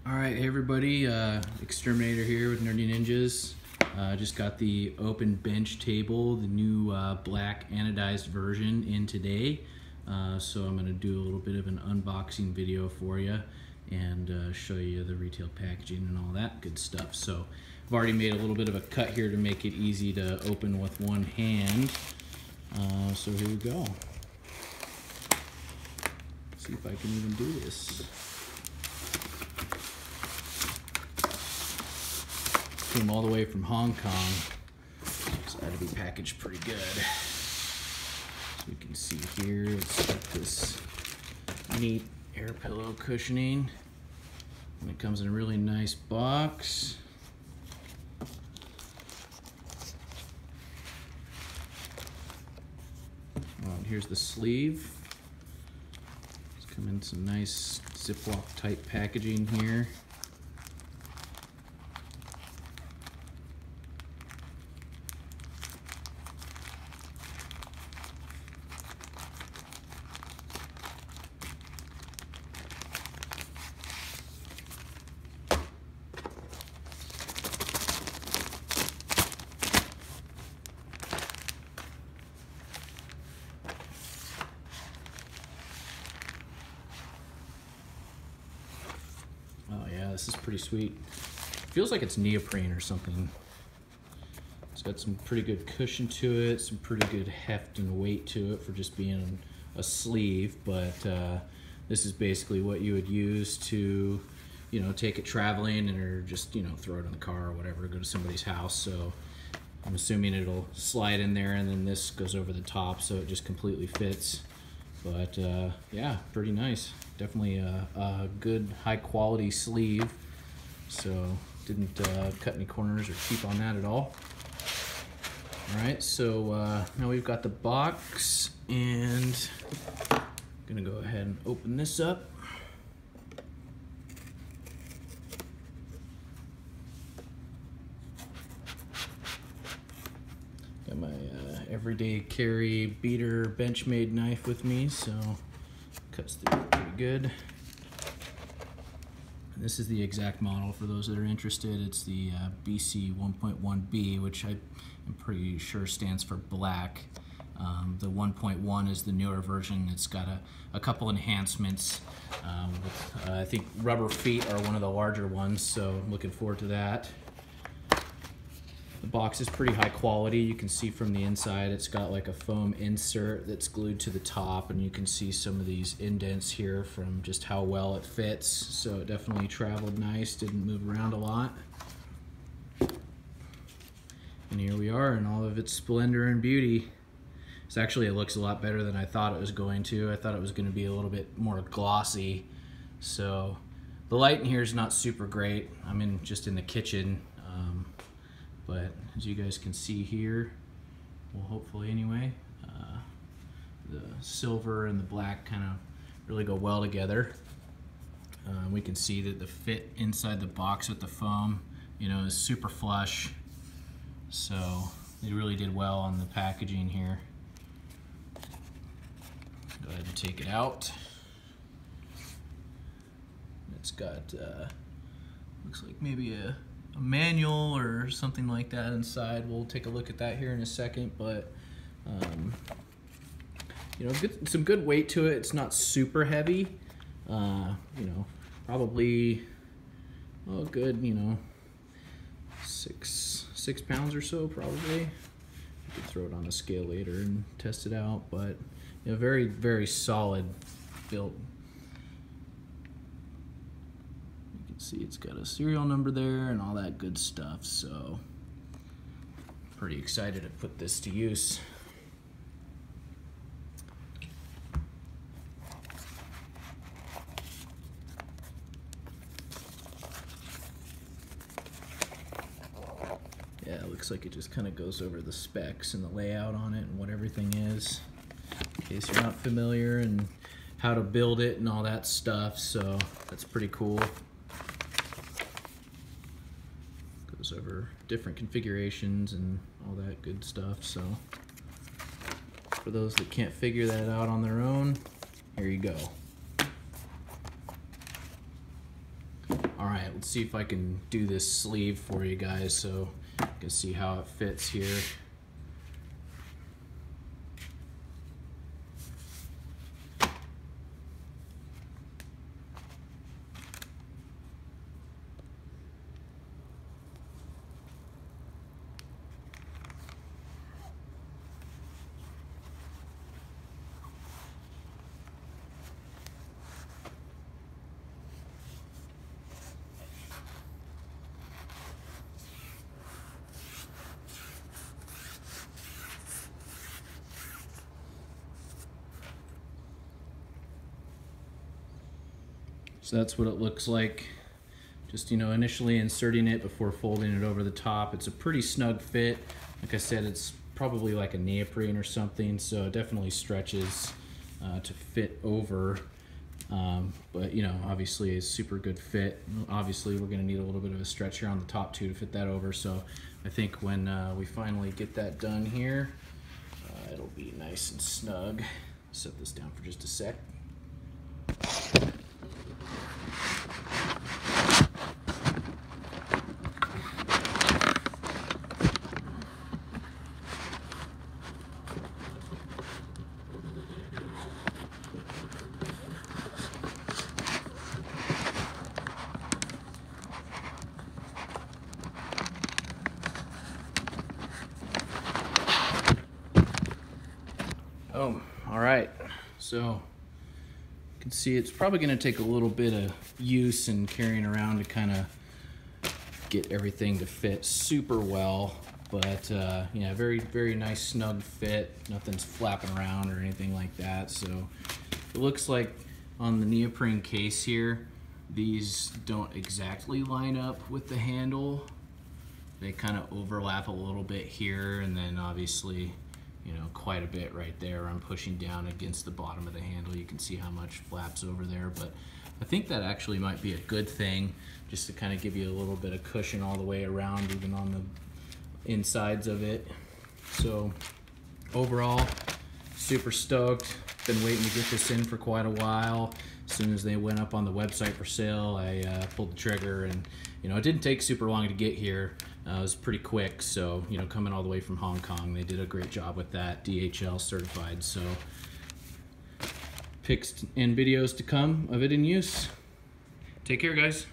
Alright, hey everybody, Exterminator here with Nerdy Ninjas. Just got the Open Benchtable, the new black anodized version in today. So I'm going to do a little bit of an unboxing video for you and show you the retail packaging and all that good stuff. So I've already made a little bit of a cut here to make it easy to open with one hand. So here we go. Let's see if I can even do this. Came all the way from Hong Kong, so it had to be packaged pretty good. So you can see here, it's got this neat air pillow cushioning, and it comes in a really nice box. And here's the sleeve. It's come in some nice Ziploc type packaging here. Oh yeah, this is pretty sweet. Feels like it's neoprene or something. It's got some pretty good cushion to it, some pretty good heft and weight to it for just being a sleeve, but this is basically what you would use to, you know, take it traveling and or just, you know, throw it in the car or whatever, go to somebody's house. So I'm assuming it'll slide in there and then this goes over the top so it just completely fits. But yeah, pretty nice. Definitely a good high quality sleeve. So didn't cut any corners or cheap on that at all. All right, so now we've got the box and I'm gonna go ahead and open this up. Got my everyday carry beater Benchmade knife with me, so cuts through pretty good. And this is the exact model for those that are interested. It's the BC1.1B, which I'm pretty sure stands for black. The 1.1 is the newer version. It's got a couple enhancements. With, I think rubber feet are one of the larger ones, so I'm looking forward to that. The box is pretty high quality. You can see from the inside it's got like a foam insert that's glued to the top, and you can see some of these indents here from just how well it fits. So it definitely traveled nice, didn't move around a lot. And here we are in all of its splendor and beauty. So actually it looks a lot better than I thought it was going to. I thought it was going to be a little bit more glossy. So the light in here is not super great. I'm just in the kitchen. But as you guys can see here, well, hopefully anyway, the silver and the black kind of really go well together. We can see that the fit inside the box with the foam, you know, is super flush. So they really did well on the packaging here. Go ahead and take it out. It's got, looks like maybe a manual or something like that inside. We'll take a look at that here in a second, but you know, some good weight to it. It's not super heavy. You know, probably good, you know, six pounds or so probably. You could throw it on a scale later and test it out, but you know, very solid built. See, it's got a serial number there and all that good stuff, so pretty excited to put this to use. Yeah, it looks like it just kind of goes over the specs and the layout on it and what everything is, in case you're not familiar, and how to build it and all that stuff, so that's pretty cool. Over different configurations and all that good stuff. So for those that can't figure that out on their own, here you go. All right, let's see if I can do this sleeve for you guys so you can see how it fits here. So that's what it looks like. Just, you know, initially inserting it before folding it over the top. It's a pretty snug fit. Like I said, it's probably like a neoprene or something, so it definitely stretches to fit over. But, you know, obviously a super good fit. Obviously, we're gonna need a little bit of a stretch here on the top too to fit that over. So I think when we finally get that done here, it'll be nice and snug. Set this down for just a sec. Oh, all right. So you can see it's probably going to take a little bit of use and carrying around to kind of get everything to fit super well. But yeah, very, very nice snug fit. Nothing's flapping around or anything like that. So it looks like on the neoprene case here, these don't exactly line up with the handle. They kind of overlap a little bit here, and then obviously, you know, quite a bit right there. I'm pushing down against the bottom of the handle. You can see how much flaps over there, but I think that actually might be a good thing, just to kind of give you a little bit of cushion all the way around, even on the insides of it. So overall, super stoked. Been waiting to get this in for quite a while. As soon as they went up on the website for sale, I pulled the trigger, and you know, it didn't take super long to get here. It was pretty quick, so you know, coming all the way from Hong Kong, they did a great job with that, DHL certified. So pics and videos to come of it in use. Take care, guys.